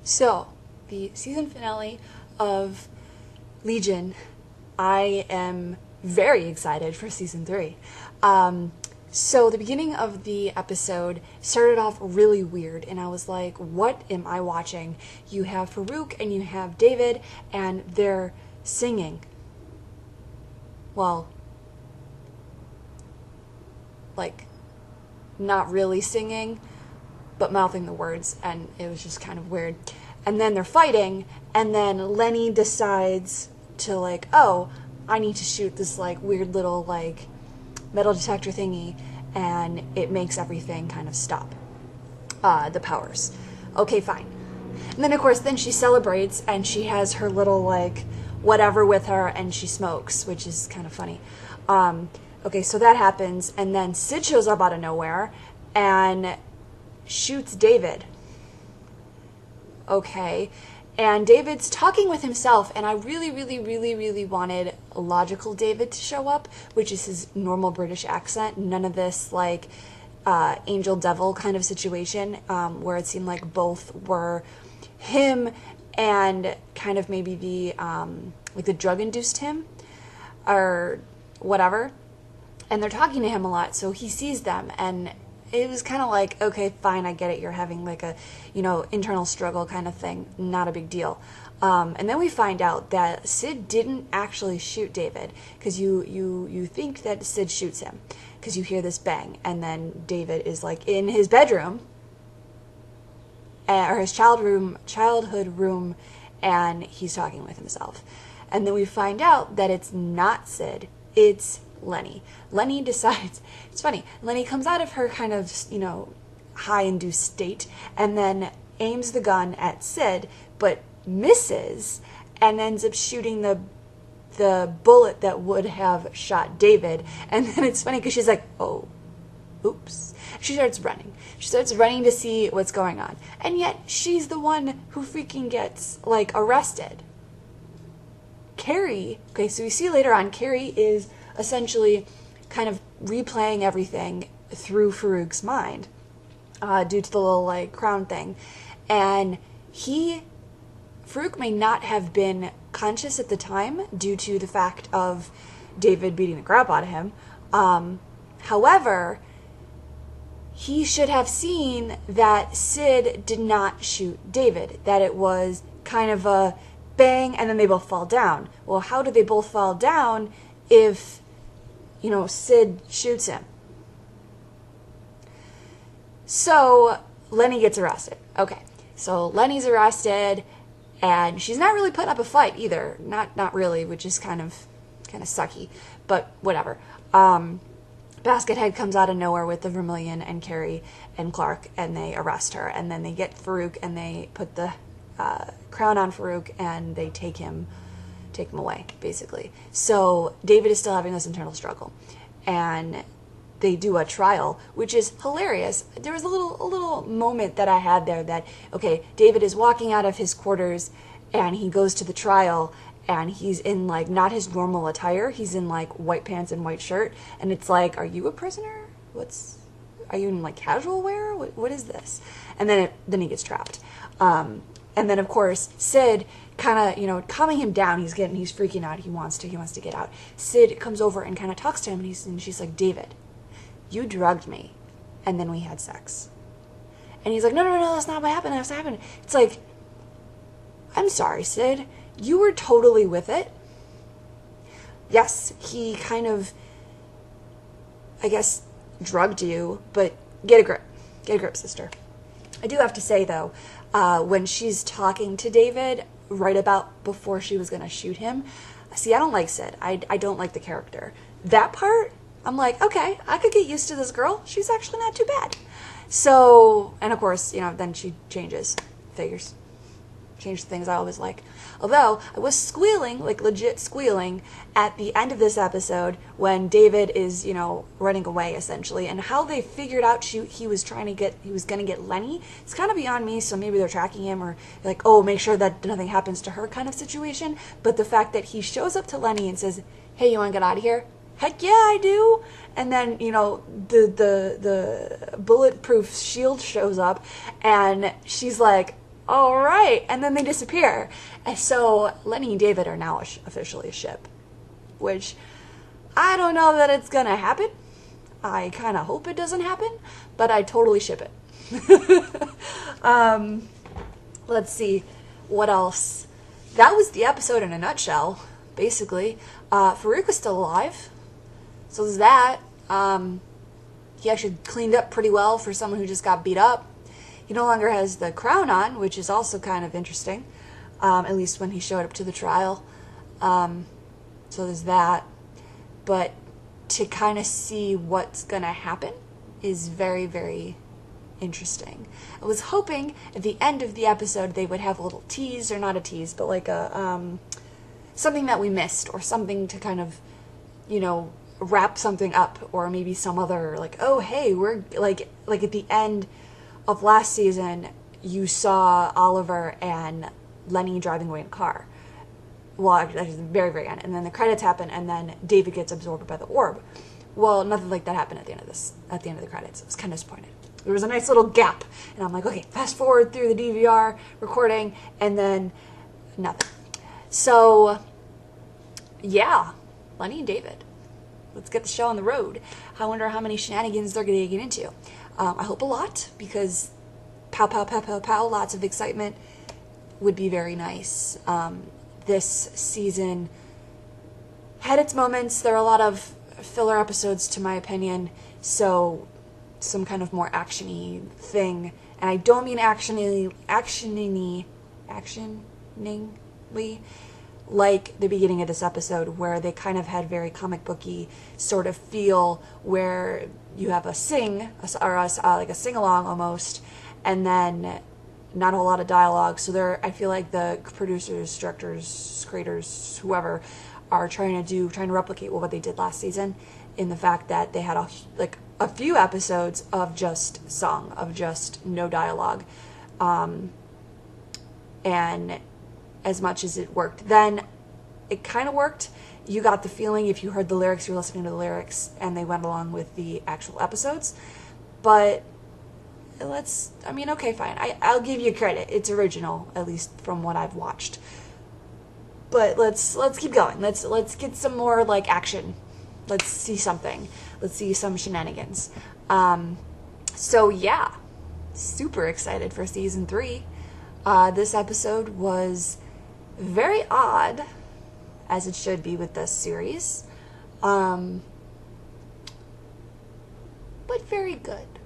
So, the season finale of Legion, I am very excited for season 3. So the beginning of the episode started off really weird, and I was like, what am I watching? You have Farouk and you have David, and they're singing. Well, like, not really singing, but mouthing the words, and it was just kind of weird. And then they're fighting, and then Lenny decides to, like, oh, I need to shoot this, like, weird little, like, metal detector thingy, and it makes everything kind of stop. The powers. Okay, fine. And then, of course, then she celebrates, and she has her little, like, whatever with her, and she smokes, which is kind of funny. Okay, so that happens, and then Sid shows up out of nowhere, and shoots David. Okay. And David's talking with himself, and I really wanted a logical David to show up, which is his normal British accent. None of this, like, angel devil kind of situation, where it seemed like both were him and kind of maybe the, like the drug-induced him, or whatever. And they're talking to him a lot, so he sees them, and it was kind of like, okay, fine, I get it. You're having like a, internal struggle kind of thing. Not a big deal. And then we find out that Sid didn't actually shoot David, because you think that Sid shoots him, because you hear this bang, and then David is like in his bedroom, or his childhood room, and he's talking with himself. And then we find out that it's not Sid, it's Lenny. Lenny decides, it's funny, Lenny comes out of her kind of, high-induced state, and then aims the gun at Sid, but misses, and ends up shooting the bullet that would have shot David. And then it's funny, because she's like, oh, oops. She starts running. She starts running to see what's going on. And yet, she's the one who freaking gets, like, arrested. Carrie, okay, so we see later on, Carrie is essentially kind of replaying everything through Farouk's mind, due to the little, like, crown thing. And Farouk may not have been conscious at the time due to the fact of David beating the crap out of him. However, he should have seen that Sid did not shoot David, that it was kind of a bang and then they both fall down. Well, how did they both fall down if Sid shoots him? So Lenny gets arrested. Okay, so Lenny's arrested, and she's not really putting up a fight either. Not really, which is kind of sucky, but whatever. Baskethead comes out of nowhere with the Vermilion and Carrie and Clark, and they arrest her, and then they get Farouk, and they put the crown on Farouk, and they take him away, basically. So David is still having this internal struggle, and they do a trial, which is hilarious. There was a little moment that I had there that, okay, David is walking out of his quarters, and he goes to the trial, and he's in, like, not his normal attire. He's in, like, white pants and white shirt, and it's like, are you a prisoner? Are you in, like, casual wear? What is this? And then he gets trapped. And then, of course, Sid kind of, calming him down. He's freaking out. He wants to get out. Sid comes over and kind of talks to him, and she's like, David, you drugged me, and then we had sex. And he's like, no, that's not what happened. That's what happened. It's like, I'm sorry, Sid. You were totally with it. Yes, he kind of, I guess, drugged you, but get a grip. Get a grip, sister. I do have to say, though, when she's talking to David right about before she was going to shoot him, see, I don't like Sid. I don't like the character. That part, I'm like, okay, I could get used to this girl. She's actually not too bad. So, and of course, then she changes. Figures. Change the things I always like. Although, I was squealing, like legit squealing, at the end of this episode when David is, running away, essentially. And how they figured out he was going to get Lenny, it's kind of beyond me, so maybe they're tracking him, or like, oh, make sure that nothing happens to her kind of situation. But the fact that he shows up to Lenny and says, hey, you want to get out of here? Heck yeah, I do. And then, the bulletproof shield shows up, and she's like, all right. And then they disappear. And so Lenny and David are now officially a ship, which I don't know that it's going to happen. I kind of hope it doesn't happen, but I totally ship it. Let's see. What else? That was the episode in a nutshell, basically. Farouk was still alive. So there's that. He actually cleaned up pretty well for someone who just got beat up. He no longer has the crown on, which is also kind of interesting. At least when he showed up to the trial. So there's that. But to kind of see what's going to happen is very, very interesting. I was hoping at the end of the episode they would have a little tease, or not a tease, but like a something that we missed, or something to kind of, you know, wrap something up, or maybe some other, like, oh hey, we're like at the end of last season you saw Oliver and Lenny driving away in a car. Well, actually, the very, very end. And then the credits happen, and then David gets absorbed by the orb. Well, nothing like that happened at the end of the credits. I was kind of disappointed. There was a nice little gap, and I'm like, okay, fast forward through the DVR recording, and then nothing. So, yeah, Lenny and David. Let's get the show on the road. I wonder how many shenanigans they're going to get into. I hope a lot, because pow, pow, pow, pow, pow, lots of excitement would be very nice. This season had its moments. There are a lot of filler episodes, to my opinion, so some kind of more action-y thing. And I don't mean actioningly, like the beginning of this episode, where they kind of had very comic booky sort of feel, where you have like a sing-along almost, and then not a whole lot of dialogue. So I feel like the producers, directors, creators, whoever, are trying to replicate what they did last season, in the fact that they had a few episodes of just song, of just no dialogue. And as much as it worked then, it kind of worked. You got the feeling, if you heard the lyrics, you were listening to the lyrics, and they went along with the actual episodes. But okay, fine. I'll give you credit. It's original, at least from what I've watched. But let's keep going. Let's get some more like action. Let's see something. Let's see some shenanigans. So yeah, super excited for season 3. This episode was very odd, as it should be with this series, but very good.